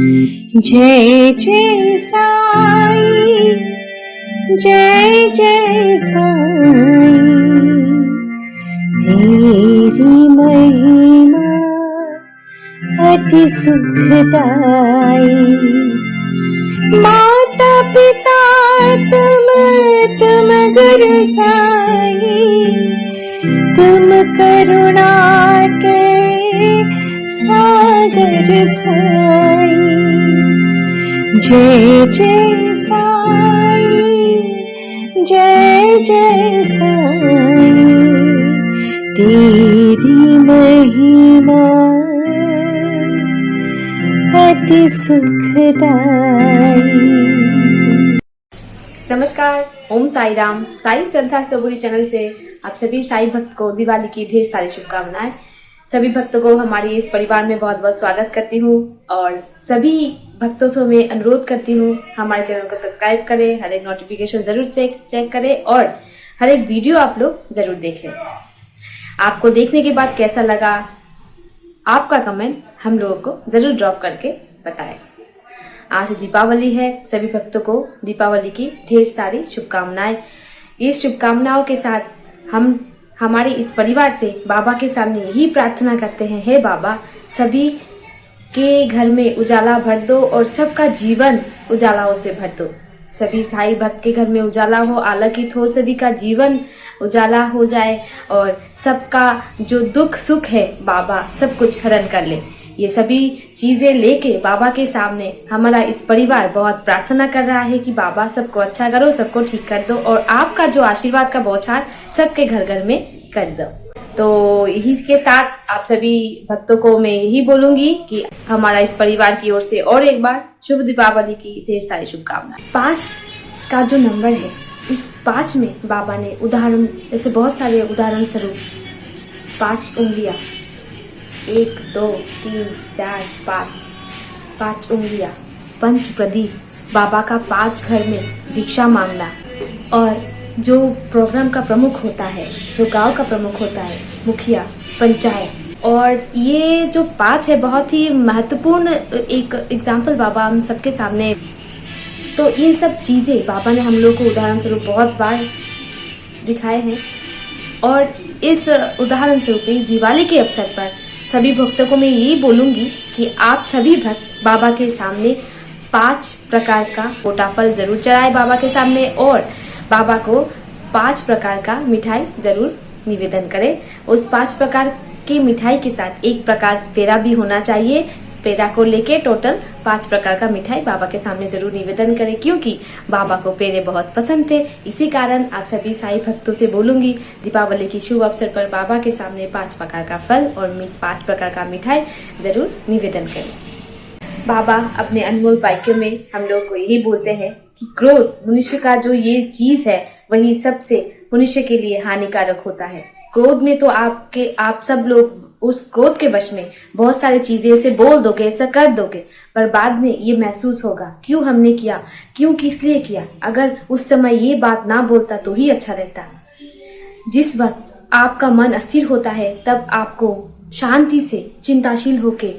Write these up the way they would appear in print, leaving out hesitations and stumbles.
जय जय साई, जय जय साई, तेरी महिमा अति सुखदाई। माता पिता तुम गुरु साई, तुम करुणा के सागर साई। जय जय साई, जय जय साई, तेरी महिमा अति सुखदाई। नमस्कार, ओम साई राम। साई श्रद्धा सबूरी चैनल से आप सभी साई भक्त को दिवाली की ढेर सारी शुभकामनाएं। सभी भक्तों को हमारी इस परिवार में बहुत बहुत स्वागत करती हूँ और सभी भक्तों से मैं अनुरोध करती हूँ हमारे चैनल को सब्सक्राइब करें, हर एक नोटिफिकेशन जरूर से चेक करें और हर एक वीडियो आप लोग जरूर देखें। आपको देखने के बाद कैसा लगा, आपका कमेंट हम लोगों को जरूर ड्रॉप करके बताएं। आज दीपावली है, सभी भक्तों को दीपावली की ढेर सारी शुभकामनाएं। इस शुभकामनाओं के साथ हम हमारे इस परिवार से बाबा के सामने यही प्रार्थना करते हैं, हे बाबा सभी के घर में उजाला भर दो और सबका जीवन उजालाओं से भर दो। सभी साई भक्त के घर में उजाला हो, आलोकित हो, सभी का जीवन उजाला हो जाए और सबका जो दुख सुख है बाबा सब कुछ हरण कर ले। ये सभी चीजें लेके बाबा के सामने हमारा इस परिवार बहुत प्रार्थना कर रहा है कि बाबा सबको अच्छा करो, सबको ठीक कर दो और आपका जो आशीर्वाद का बौछार सबके घर घर में कर दो। तो यही के साथ आप सभी भक्तों को मैं यही बोलूंगी कि हमारा इस परिवार की ओर से और एक बार शुभ दीपावली की ढेर सारी शुभकामनाएं। 5 का जो नंबर है, इस 5 में बाबा ने उदाहरण, जैसे बहुत सारे उदाहरण स्वरूप 5 उंगलियां, 1 2 3 4 5 उंगलियां, पंच प्रदीप, बाबा का 5 घर में भिक्षा मांगना और जो प्रोग्राम का प्रमुख होता है, जो गांव का प्रमुख होता है, मुखिया, पंचायत, और ये जो 5 है बहुत ही महत्वपूर्ण एक एग्जाम्पल बाबा हम सबके सामने। तो ये सब चीजें बाबा ने हम लोग को उदाहरण स्वरूप बहुत बार दिखाए हैं और इस उदाहरण स्वरूप इस दिवाली के अवसर पर सभी भक्तों को मैं यही बोलूंगी कि आप सभी भक्त बाबा के सामने 5 प्रकार का फोटाफल जरूर चढ़ाए बाबा के सामने और बाबा को 5 प्रकार का मिठाई जरूर निवेदन करें। उस 5 प्रकार की मिठाई के साथ एक प्रकार पेड़ा भी होना चाहिए। पेड़ा को लेके टोटल 5 प्रकार का मिठाई बाबा के सामने जरूर निवेदन करें, क्योंकि बाबा को पेड़े बहुत पसंद थे। इसी कारण आप सभी साई भक्तों से बोलूंगी दीपावली की शुभ अवसर पर बाबा के सामने 5 प्रकार का फल और 5 प्रकार का मिठाई जरूर निवेदन करें। बाबा अपने अनमोल वाक्य में हम लोग को यही बोलते हैं कि क्रोध मनुष्य का जो ये चीज है वही सबसे मनुष्य के लिए हानिकारक होता है। क्रोध में तो आप सब लोग उस क्रोध के वश में बहुत सारी चीजें ऐसे बोल दोगे, ऐसा कर दोगे, पर बाद में ये महसूस होगा क्यों हमने किया, क्यों किस लिए किया। अगर उस समय ये बात ना बोलता तो ही अच्छा रहता। जिस वक्त आपका मन अस्थिर होता है तब आपको शांति से चिंताशील होके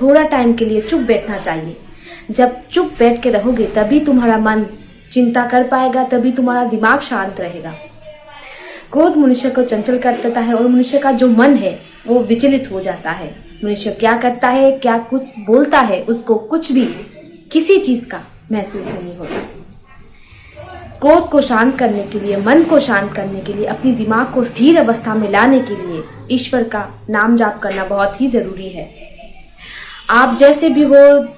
थोड़ा टाइम के लिए चुप बैठना चाहिए। जब चुप बैठ के रहोगे तभी तुम्हारा मन चिंता कर पाएगा, तभी तुम्हारा दिमाग शांत रहेगा। क्रोध मनुष्य को चंचल कर देता है और मनुष्य का जो मन है वो विचलित हो जाता है। मनुष्य क्या करता है, क्या कुछ बोलता है, उसको कुछ भी किसी चीज का महसूस नहीं होता। क्रोध को शांत करने के लिए, मन को शांत करने के लिए, अपनी दिमाग को स्थिर अवस्था में लाने के लिए ईश्वर का नाम जाप करना बहुत ही जरूरी है। आप जैसे भी हो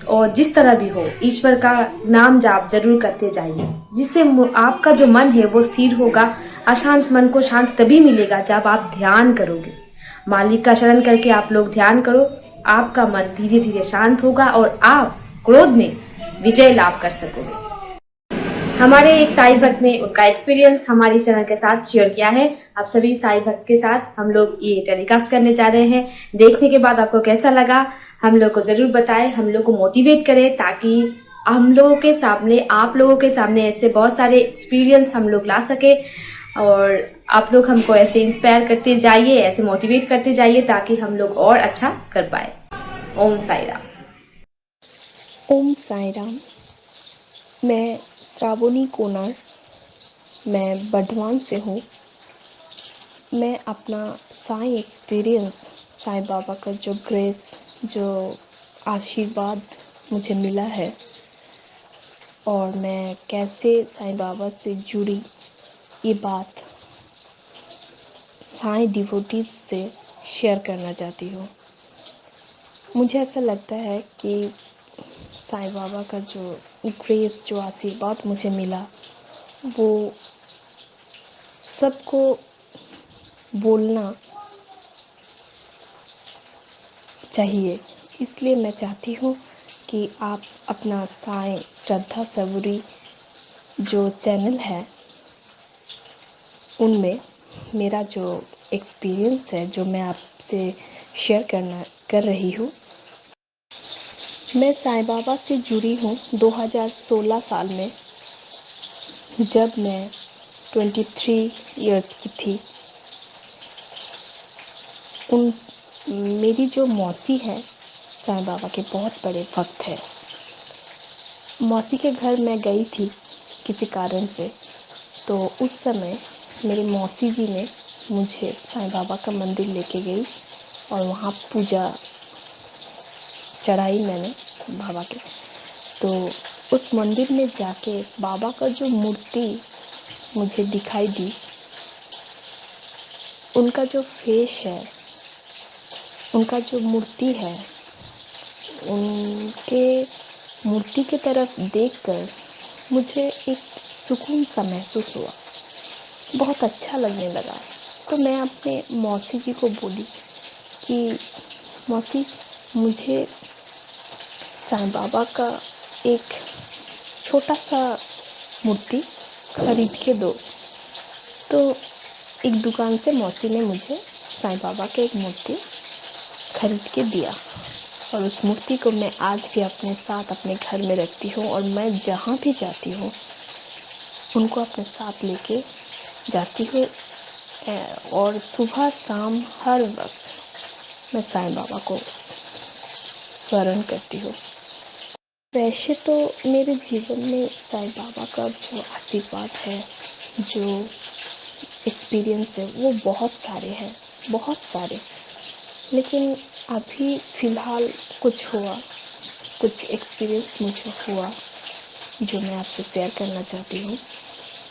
और जिस तरह भी हो, ईश्वर का नाम जाप जरूर करते जाइए, जिससे आपका जो मन है वो स्थिर होगा। अशांत मन को शांत तभी मिलेगा जब आप ध्यान करोगे। मालिक का शरण करके आप लोग ध्यान करो, आपका मन धीरे धीरे शांत होगा और आप क्रोध में विजय लाभ कर सकोगे। हमारे एक साई भक्त ने उनका एक्सपीरियंस हमारी चैनल के साथ शेयर किया है। आप सभी साई भक्त के साथ हम लोग ये टेलीकास्ट करने जा रहे हैं। देखने के बाद आपको कैसा लगा हम लोग को जरूर बताएं, हम लोग को मोटिवेट करें, ताकि हम लोगों के सामने, आप लोगों के सामने ऐसे बहुत सारे एक्सपीरियंस हम लोग ला सके और आप लोग हमको ऐसे इंस्पायर करते जाइए, ऐसे मोटिवेट करते जाइए ताकि हम लोग और अच्छा कर पाए। ओम साई राम। ओम साई राम। मैं श्रावणी कोनार, मैं बर्धमान से हूँ। मैं अपना साईं एक्सपीरियंस, साईं बाबा का जो ग्रेस, जो आशीर्वाद मुझे मिला है और मैं कैसे साईं बाबा से जुड़ी, ये बात साईं डिवोटीज से शेयर करना चाहती हूँ। मुझे ऐसा लगता है कि साईं बाबा का जो ग्रेस, जो आशीर्वाद मुझे मिला, वो सबको बोलना चाहिए। इसलिए मैं चाहती हूँ कि आप अपना साईं श्रद्धा सबूरी जो चैनल है, उनमें मेरा जो एक्सपीरियंस है, जो मैं आपसे शेयर कर रही हूँ। मैं साईं बाबा से जुड़ी हूँ 2016 साल में, जब मैं 23 इयर्स की थी। मेरी जो मौसी है, साईं बाबा के बहुत बड़े भक्त है। मौसी के घर मैं गई थी किसी कारण से, तो उस समय मेरी मौसी जी ने मुझे साईं बाबा का मंदिर लेके गई और वहाँ पूजा चढ़ाई मैंने बाबा के। तो उस मंदिर में जाके बाबा का जो मूर्ति मुझे दिखाई दी, उनका जो फेस है, उनका जो मूर्ति है, उनके मूर्ति की तरफ देखकर मुझे एक सुकून सा महसूस हुआ, बहुत अच्छा लगने लगा। तो मैं अपने मौसी जी को बोली कि मौसी, मुझे साईं बाबा का एक छोटा सा मूर्ति खरीद के दो। तो एक दुकान से मौसी ने मुझे साईं बाबा का एक मूर्ति खरीद के दिया और उस मूर्ति को मैं आज भी अपने साथ अपने घर में रखती हूँ और मैं जहाँ भी जाती हूँ उनको अपने साथ लेके जाती हूँ और सुबह शाम हर वक्त मैं साईं बाबा को स्मरण करती हूँ। वैसे तो मेरे जीवन में साईं बाबा का जो आशीर्वाद है, जो एक्सपीरियंस है, वो बहुत सारे हैं, बहुत सारे। लेकिन अभी फ़िलहाल कुछ एक्सपीरियंस मुझे हुआ जो मैं आपसे शेयर करना चाहती हूँ।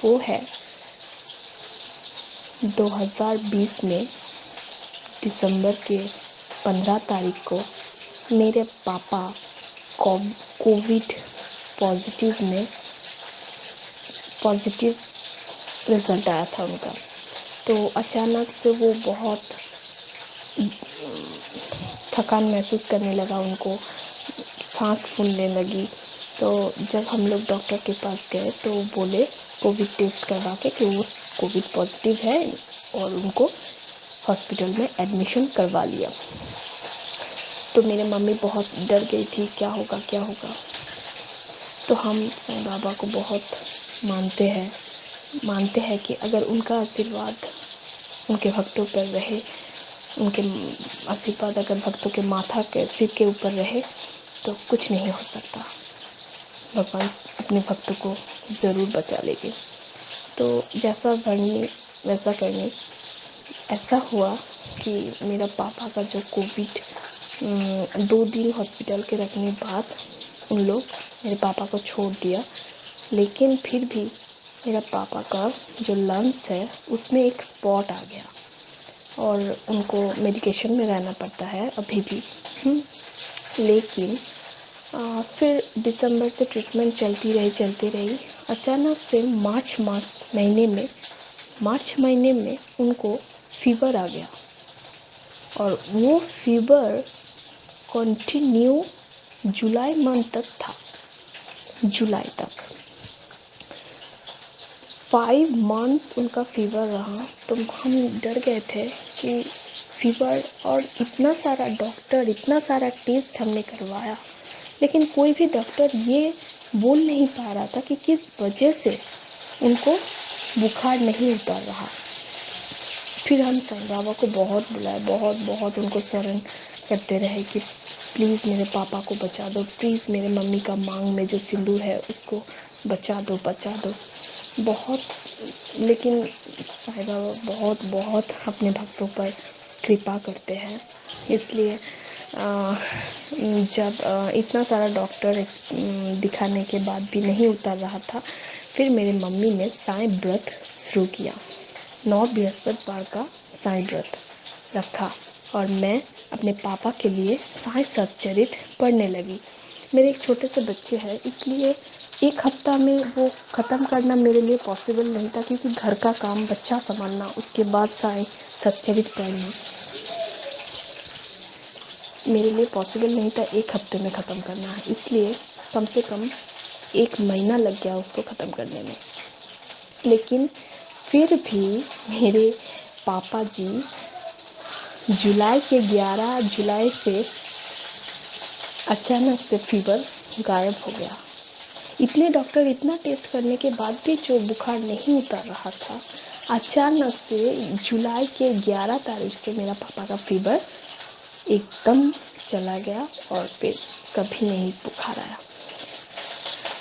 वो है 2020 में दिसंबर के 15 तारीख को मेरे पापा कोविड पॉजिटिव रिज़ल्ट आया था उनका। तो अचानक से वो बहुत थकान महसूस करने लगा, उनको सांस फूलने लगी। तो जब हम लोग डॉक्टर के पास गए तो बोले कोविड टेस्ट करवा के कि वो कोविड पॉजिटिव है और उनको हॉस्पिटल में एडमिशन करवा लिया। तो मेरे मम्मी बहुत डर गई थी, क्या होगा। तो हम साईं बाबा को बहुत मानते हैं कि अगर उनका आशीर्वाद उनके भक्तों पर रहे, उनके आशीर्वाद अगर भक्तों के माथा के सिर के ऊपर रहे तो कुछ नहीं हो सकता, भगवान अपने भक्तों को ज़रूर बचा लेंगे। तो जैसा वर्णी वैसा करनी। ऐसा हुआ कि मेरा पापा का जो कोविड 2 दिन हॉस्पिटल के रखने बाद उन लोग मेरे पापा को छोड़ दिया, लेकिन फिर भी मेरा पापा का जो लंग्स है उसमें एक स्पॉट आ गया और उनको मेडिकेशन में रहना पड़ता है अभी भी। लेकिन फिर दिसंबर से ट्रीटमेंट चलती रही। अचानक से मार्च महीने में उनको फीवर आ गया और वो फीवर कंटिन्यू जुलाई मंथ तक था। जुलाई तक 5 मंथ्स उनका फीवर रहा। तो हम डर गए थे कि फीवर, और इतना सारा डॉक्टर, इतना सारा टेस्ट हमने करवाया, लेकिन कोई भी डॉक्टर ये बोल नहीं पा रहा था कि किस वजह से उनको बुखार नहीं उतर रहा। फिर हम साईं बाबा को बहुत बुलाए, बहुत उनको करते रहे कि प्लीज़ मेरे पापा को बचा दो, प्लीज़ मेरे मम्मी का मांग में जो सिंदूर है उसको बचा दो, बचा दो। बहुत, लेकिन साईं बाबा बहुत बहुत अपने भक्तों पर कृपा करते हैं। इसलिए जब इतना सारा डॉक्टर दिखाने के बाद भी नहीं उतर रहा था, फिर मेरी मम्मी ने साईं व्रत शुरू किया। 9 बृहस्पतिवार का साईं व्रत रखा और मैं अपने पापा के लिए साईं सच्चरित पढ़ने लगी। मेरे एक छोटे से बच्चे हैं, इसलिए एक हफ्ता में वो ख़त्म करना मेरे लिए पॉसिबल नहीं था, क्योंकि घर का काम, बच्चा संभालना, उसके बाद साईं सच्चरित पढ़ना मेरे लिए पॉसिबल नहीं था एक हफ्ते में ख़त्म करना। इसलिए कम से कम 1 महीना लग गया उसको ख़त्म करने में। लेकिन फिर भी मेरे पापा जी जुलाई के 11 जुलाई से अचानक से फीवर गायब हो गया। इतने डॉक्टर इतना टेस्ट करने के बाद भी जो बुखार नहीं उतर रहा था, अचानक से जुलाई के 11 तारीख से मेरा पापा का फीवर एकदम चला गया और फिर कभी नहीं बुखार आया।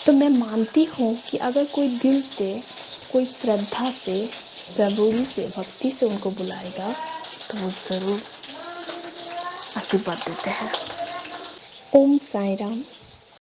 तो मैं मानती हूँ कि अगर कोई दिल से, कोई श्रद्धा से, सबूरी से, भक्ति से उनको बुलाएगा तो वो ज़रूर आशीर्वाद देते हैं। ओम साईं राम।